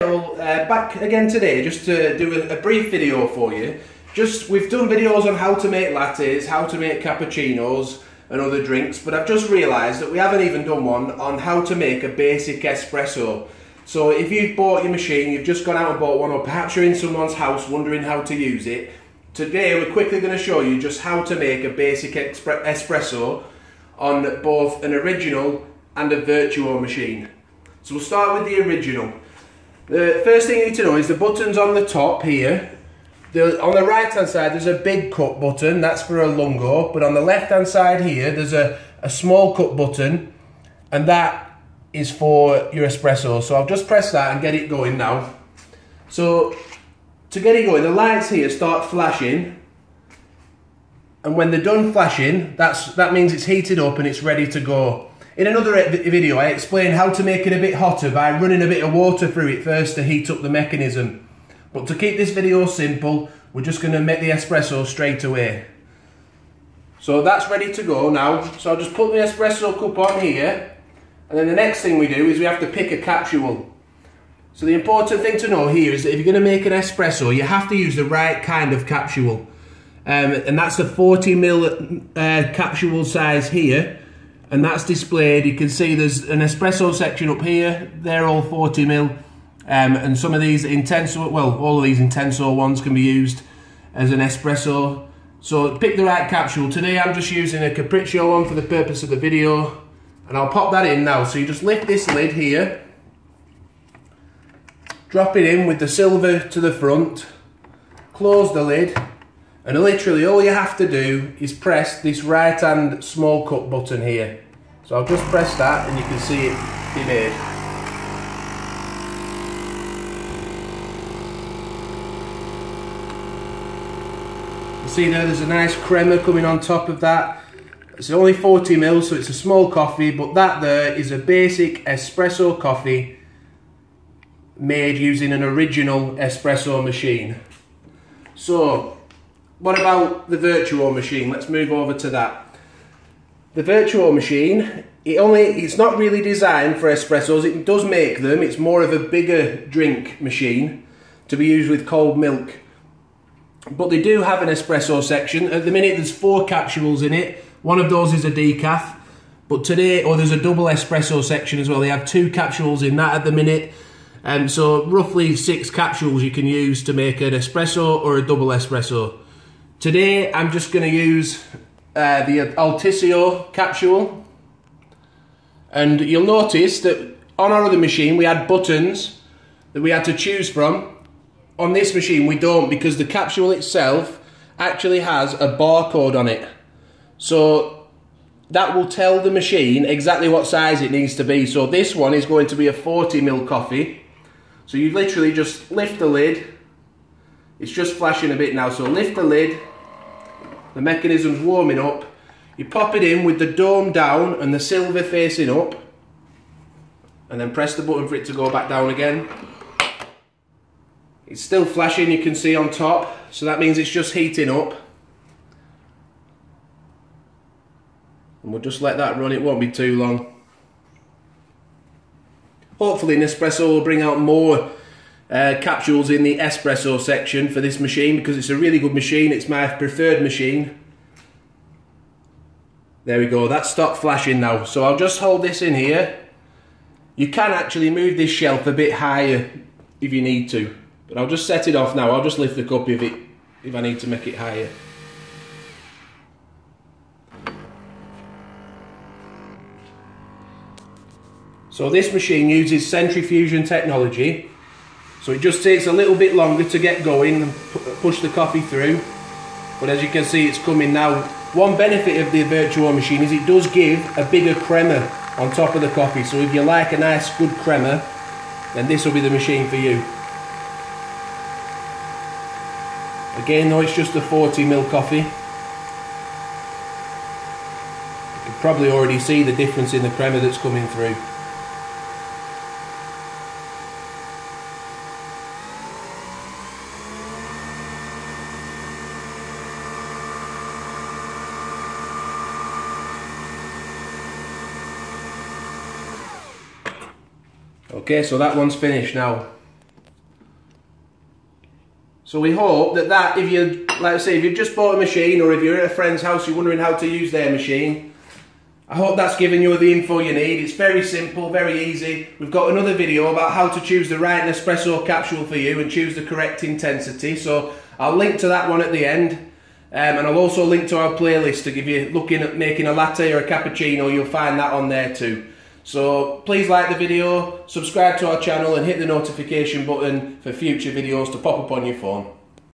Back again today just to do a brief video for you. We've done videos on how to make lattes, how to make cappuccinos and other drinks, but I've just realised that we haven't even done one on how to make a basic espresso. So if you've bought your machine, you've just gone out and bought one, or perhaps you're in someone's house wondering how to use it, today we're quickly going to show you just how to make a basic espresso on both an original and a Vertuo machine. So we'll start with the original. The first thing you need to know is the buttons on the top here. On the right hand side there's a big cup button, that's for a lungo, but on the left hand side here there's a small cup button, and that is for your espresso. So I'll just press that and get it going now. So to get it going, the lights here start flashing, and when they're done flashing, that means it's heated up and it's ready to go. In another video I explained how to make it a bit hotter by running a bit of water through it first to heat up the mechanism. But to keep this video simple, we're just going to make the espresso straight away. So that's ready to go now. So I'll just put the espresso cup on here, and then the next thing we do is we have to pick a capsule. So the important thing to know here is that if you're going to make an espresso, you have to use the right kind of capsule. And that's the 40ml capsule size here. And that's displayed. You can see there's an espresso section up here. They're all 40ml. And some of these Intenso, well, all of these Intenso ones can be used as an espresso. So pick the right capsule. Today I'm just using a Capriccio one for the purpose of the video. And I'll pop that in now. So you just lift this lid here. Drop it in with the silver to the front. Close the lid. And literally all you have to do is press this right hand small cup button here. So I'll just press that and you can see it be made. You see there's a nice crema coming on top of that. It's only 40ml, so it's a small coffee, but that there is a basic espresso coffee made using an original espresso machine. So what about the Vertuo machine? Let's move over to that. The Vertuo machine, it's not really designed for espressos. It does make them. It's more of a bigger drink machine to be used with cold milk. But they do have an espresso section. At the minute there's 4 capsules in it. One of those is a decaf. But today, there's a double espresso section as well. They have 2 capsules in that at the minute. So roughly 6 capsules you can use to make an espresso or a double espresso. Today I'm just going to use the Altissimo capsule, and you'll notice that on our other machine we had buttons that we had to choose from. On this machine we don't, because the capsule itself actually has a barcode on it, so that will tell the machine exactly what size it needs to be. So this one is going to be a 40ml coffee, so you literally just lift the lid. It's just flashing a bit now, so lift the lid, the mechanism's warming up, you pop it in with the dome down and the silver facing up, and then press the button for it to go back down again. It's still flashing, you can see on top, so that means it's just heating up. And we'll just let that run, it won't be too long. Hopefully Nespresso will bring out more capsules in the espresso section for this machine, because it's a really good machine. It's my preferred machine. There we go, that stopped flashing now. So I'll just hold this in here. You can actually move this shelf a bit higher if you need to, but I'll just set it off now. I'll just lift the cup if I need to make it higher. So this machine uses centrifusion technology. So it just takes a little bit longer to get going and push the coffee through. But as you can see, it's coming now. One benefit of the Vertuo machine is it does give a bigger crema on top of the coffee. So if you like a nice good crema, then this will be the machine for you. Again though, it's just a 40ml coffee. You can probably already see the difference in the crema that's coming through. Okay, so that one's finished now. So we hope that if you, like I say, if you've just bought a machine, or if you're at a friend's house, you're wondering how to use their machine, I hope that's given you the info you need. It's very simple, very easy. We've got another video about how to choose the right Nespresso capsule for you and choose the correct intensity. So I'll link to that one at the end. And I'll also link to our playlist to give you, looking at making a latte or a cappuccino, you'll find that on there too. So please like the video, subscribe to our channel and hit the notification button for future videos to pop up on your phone.